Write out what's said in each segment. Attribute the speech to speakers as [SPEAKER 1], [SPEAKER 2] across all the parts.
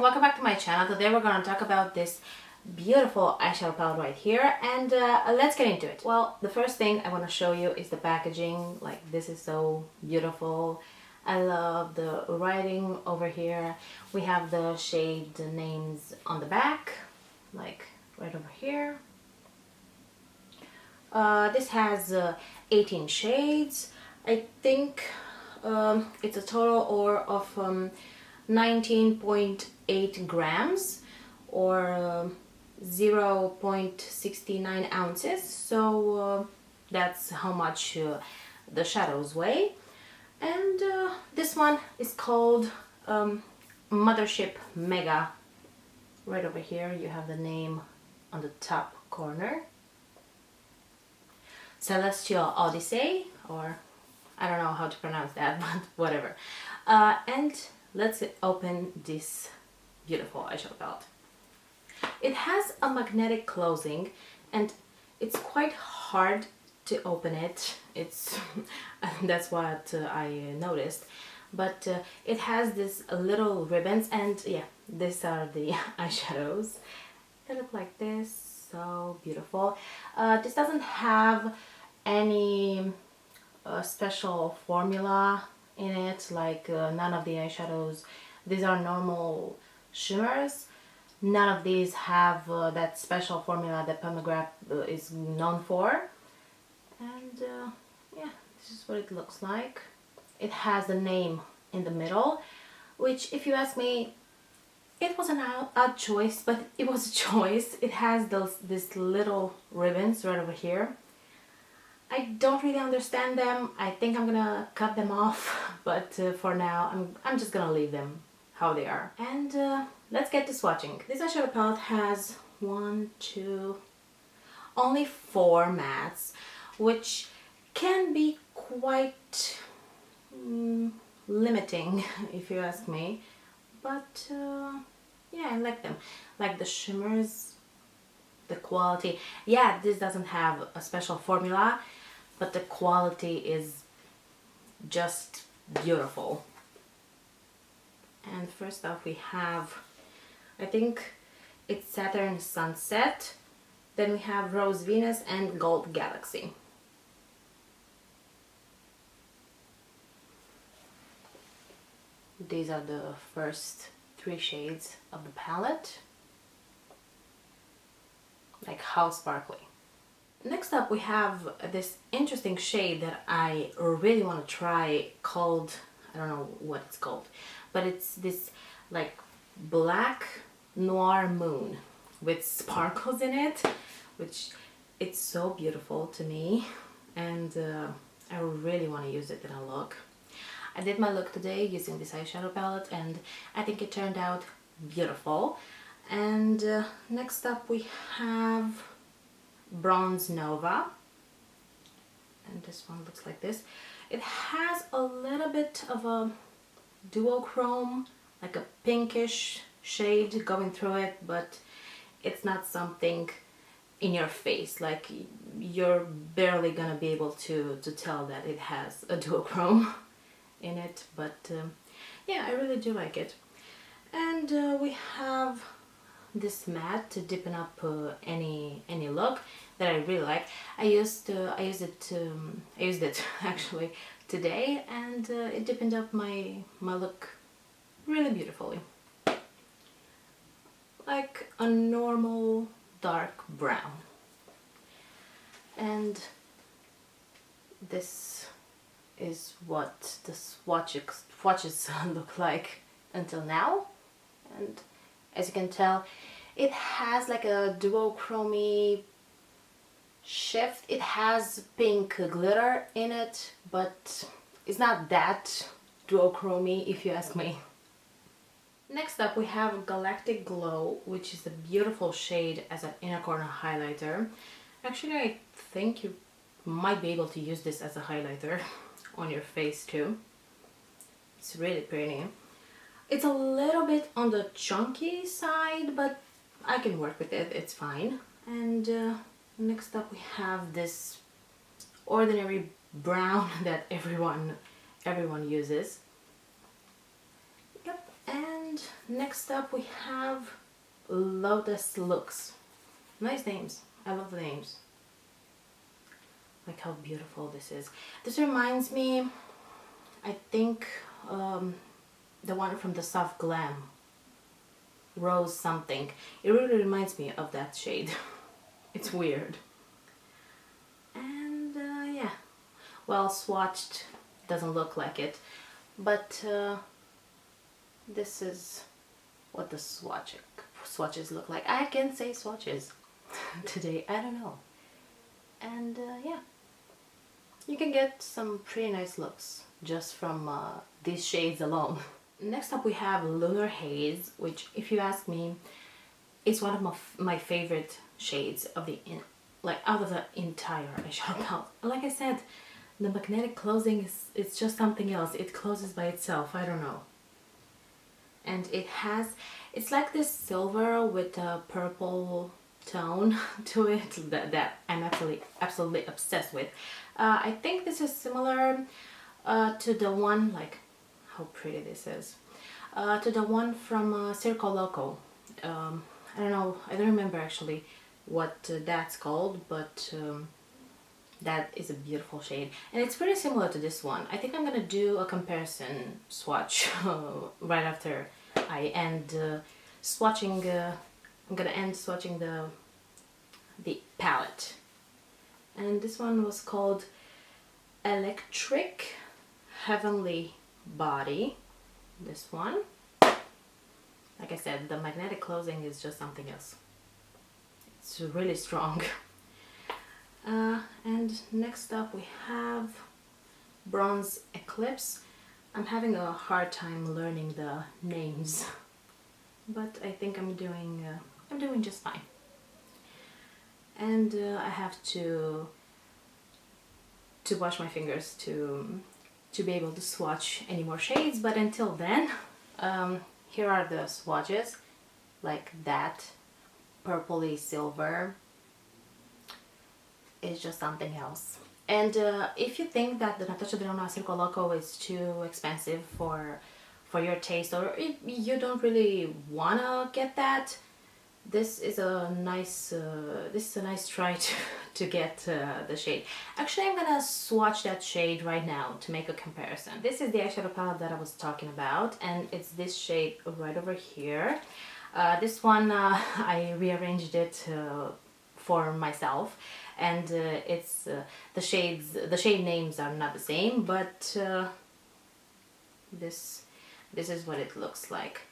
[SPEAKER 1] welcome back to my channel. Today we're going to talk about this beautiful eyeshadow palette right here, and let's get into it. Well, the first thing I want to show you is the packaging. Like, this is so beautiful. I love the writing over here. We have the shade names on the back, like right over here. This has 18 shades. I think it's a total of 19.8 grams or 0.69 ounces, so that's how much the shadows weigh. And this one is called Mthrshp Mega. Right over here you have the name on the top corner. Celestial Odyssey, or I don't know how to pronounce that, but whatever. And let's open this beautiful eyeshadow palette. It has a magnetic closing and it's quite hard to open it. It's that's what I noticed. But it has this little ribbons, and yeah, these are the eyeshadows. They look like this, so beautiful. This doesn't have any special formula in it, like none of the eyeshadows. These are normal shimmers. None of these have that special formula that Mcgrath is known for. And yeah, this is what it looks like. It has the name in the middle, which, if you ask me, it was an odd choice, but it was a choice. It has these little ribbons right over here. I don't really understand them. I think I'm gonna cut them off, but for now I'm just gonna leave them how they are. And let's get to swatching. This eyeshadow palette has only 4 mattes, which can be quite limiting if you ask me, but yeah, I like them. Like the shimmers, the quality. Yeah, this doesn't have a special formula, but the quality is just beautiful. And first off we have, I think it's Saturn Sunset, then we have Rose Venus and Gold Galaxy. These are the first 3 shades of the palette. Like, how sparkly. Next up we have this interesting shade that I really want to try, called, I don't know what it's called, but it's this like black noir moon with sparkles in it, which it's so beautiful to me, and I really want to use it in a look. I did my look today using this eyeshadow palette and I think it turned out beautiful. And next up we have Bronze Nova, and this one looks like this. It has a little bit of a duochrome, like a pinkish shade going through it, but it's not something in your face. Like, you're barely gonna be able to tell that it has a duochrome in it, but yeah, I really do like it. And we have this matte to deepen up any look that I really like. I used it actually today, and it deepened up my look really beautifully, like a normal dark brown. And this is what the swatches look like until now. And as you can tell, it has like a duochromy shift. It has pink glitter in it, but it's not that duochromy if you ask me. Next up we have Galactic Glow, which is a beautiful shade as an inner corner highlighter. Actually, I think you might be able to use this as a highlighter on your face too. It's really pretty. It's a little bit on the chunky side, but I can work with it, it's fine. And next up we have this ordinary brown that everyone uses. Yep, and And next up we have Lotus Looks. Nice names. I love the names. Like how beautiful this is. This reminds me, I think, the one from the Soft Glam. Rose something. It really reminds me of that shade. It's weird. And yeah. Well, swatched doesn't look like it. But this is what the swatches look like. I can say swatches today, I don't know. And yeah, you can get some pretty nice looks just from these shades alone. Next up we have Lunar Haze, which, if you ask me, is one of my favorite shades of the out of the entire eyeshadow palette. Like I said, the magnetic closing it's just something else. It closes by itself, I don't know. And it's like this silver with a purple tone to it that I'm absolutely obsessed with. I think this is similar to the one, like how pretty this is, to the one from Circo Loco. I don't know, I don't remember actually what that's called, but that is a beautiful shade, and it's pretty similar to this one. I think I'm gonna do a comparison swatch right after I end swatching. I'm gonna end swatching the palette, and this one was called Electric Heavenly Body. This one, like I said, the magnetic closing is just something else. It's really strong. And next up we have Bronze Eclipse. I'm having a hard time learning the names, but I think I'm doing just fine. And I have to wash my fingers to be able to swatch any more shades, but until then, here are the swatches, like that purpley silver is just something else. And if you think that the Natasha Denona Circo Loco is too expensive for your taste, or if you don't really wanna get that, this is a nice try to get the shade. Actually, I'm gonna swatch that shade right now to make a comparison. This is the eyeshadow palette that I was talking about, and it's this shade right over here. This one I rearranged it for myself, and it's the shade names are not the same, but this is what it looks like.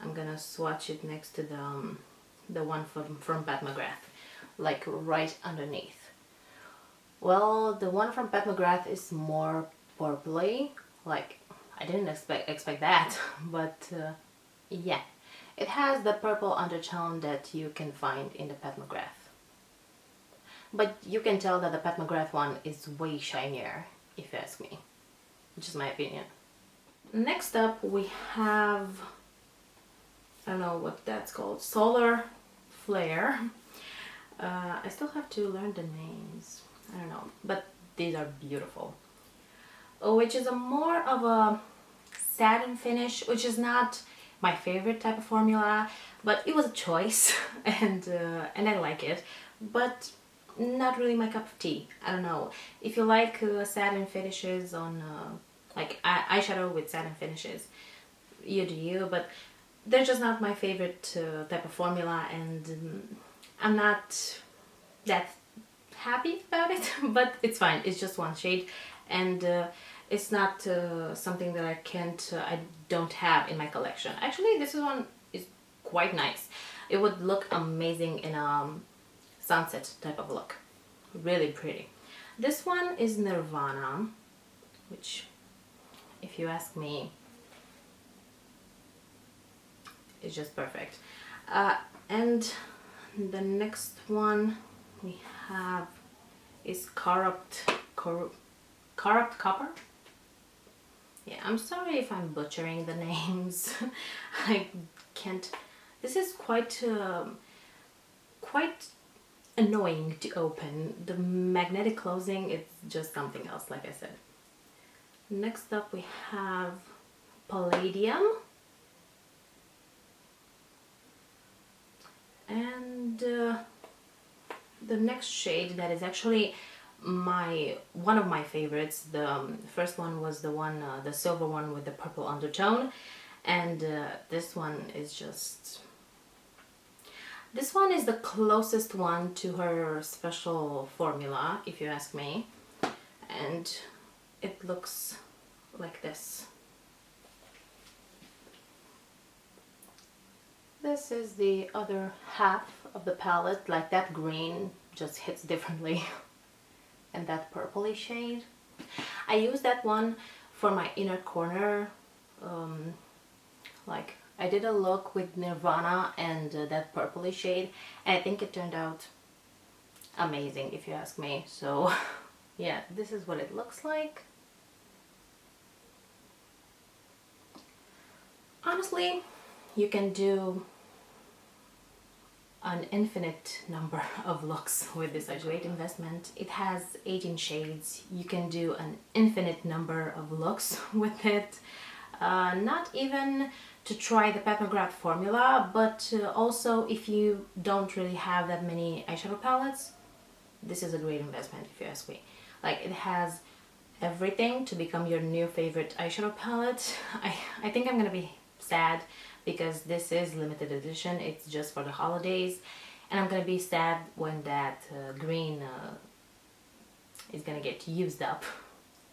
[SPEAKER 1] I'm gonna swatch it next to the one from Mcgrath, like right underneath. Well, the one from Mcgrath is more purpley. Like, I didn't expect that, but yeah, it has the purple undertone that you can find in the Mcgrath. But you can tell that the Mcgrath one is way shinier, if you ask me. Just my opinion. Next up we have, I don't know what that's called, Solar Flare. I still have to learn the names. I don't know, but these are beautiful. Which is a more of a satin finish, which is not my favorite type of formula, but it was a choice, and I like it, but not really my cup of tea. I don't know. If you like satin finishes on like eyeshadow with satin finishes, you do you, but they're just not my favorite type of formula, and I'm not that happy about it, but it's fine. It's just one shade, and it's not something that I don't have in my collection. Actually, this one is quite nice. It would look amazing in a sunset type of look. Really pretty. This one is Nirvana, which, if you ask me, is just perfect. And the next one we have is Corrupt Copper. Yeah, I'm sorry if I'm butchering the names. I can't. This is quite annoying to open. The magnetic closing, it's just something else, like I said. Next up we have Palladium. the next shade that is actually one of my favorites. The first one was the one, the silver one with the purple undertone, and this one is just... This one is the closest one to her special formula, if you ask me, and it looks like this. This is the other half of the palette, like that green just hits differently. And that purpley shade. I use that one for my inner corner. Like I did a look with Nirvana and that purpley shade, and I think it turned out amazing, if you ask me. So yeah, this is what it looks like. Honestly, you can do an infinite number of looks with this. A great investment. It has 18 shades. You can do an infinite number of looks with it. Not even to try the Mcgrath formula, but also if you don't really have that many eyeshadow palettes, this is a great investment, if you ask me. Like, it has everything to become your new favorite eyeshadow palette. I think I'm gonna be sad because this is limited edition. It's just for the holidays, and I'm gonna be sad when that green is gonna get used up.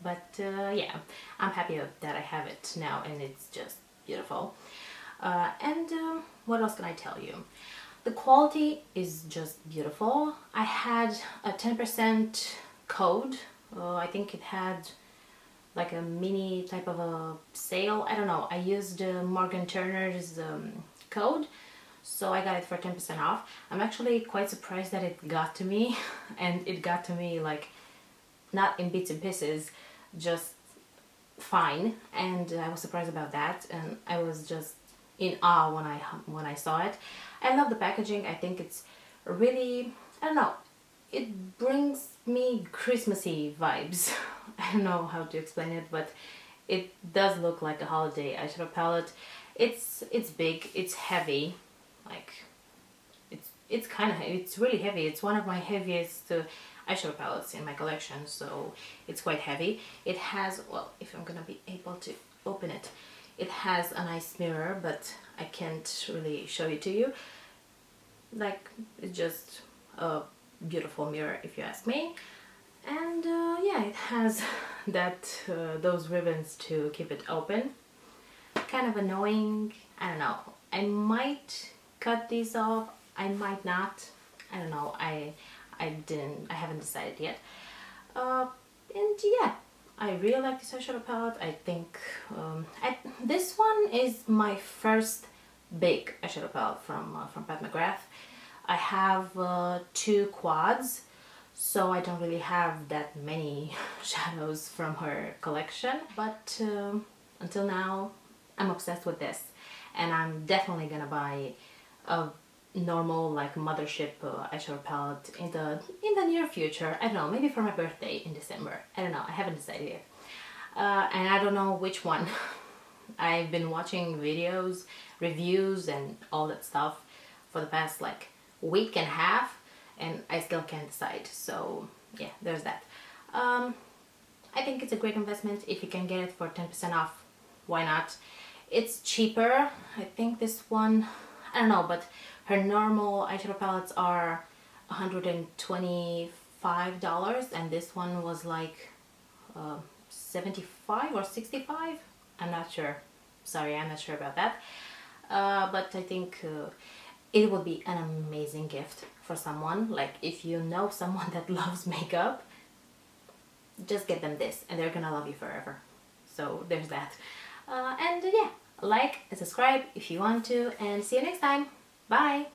[SPEAKER 1] But yeah, I'm happy that I have it now, and it's just beautiful. And what else can I tell you? The quality is just beautiful. I had a 10% code. I think it had like a mini type of a sale. I don't know. I used Morgan Turner's code, so I got it for 10% off. I'm actually quite surprised that it got to me, and it got to me like not in bits and pieces, just fine. And I was surprised about that, and I was just in awe when I saw it. I love the packaging. I think it's really, I don't know, it brings me Christmassy vibes. I don't know how to explain it, but it does look like a holiday eyeshadow palette. It's big, it's heavy, like it's kind of heavy. It's really heavy. It's one of my heaviest eyeshadow palettes in my collection, so it's quite heavy. It has, well, if I'm gonna be able to open it, it has a nice mirror, but I can't really show it to you. Like, it's just a beautiful mirror, if you ask me. And yeah, it has that those ribbons to keep it open. Kind of annoying. I don't know. I might cut these off. I might not. I don't know. I haven't decided yet. And yeah, I really like this eyeshadow palette. I think this one is my first big eyeshadow palette from Pat McGrath. I have 2 quads, so I don't really have that many shadows from her collection. But until now, I'm obsessed with this, and I'm definitely gonna buy a normal like Mthrshp eyeshadow palette in the near future. I don't know, maybe for my birthday in December. I don't know, I haven't decided yet. And I don't know which one. I've been watching videos, reviews and all that stuff for the past like week and a half, and I still can't decide. So yeah, there's that. I think it's a great investment. If you can get it for 10% off, why not? It's cheaper. I think this one, I don't know, but her normal eyeshadow palettes are $125, and this one was like 75 or 65. I'm not sure. Sorry, I'm not sure about that. But I think it would be an amazing gift for someone. Like, if you know someone that loves makeup, just get them this and they're gonna love you forever. So there's that. And yeah, like and subscribe if you want to, and see you next time. Bye!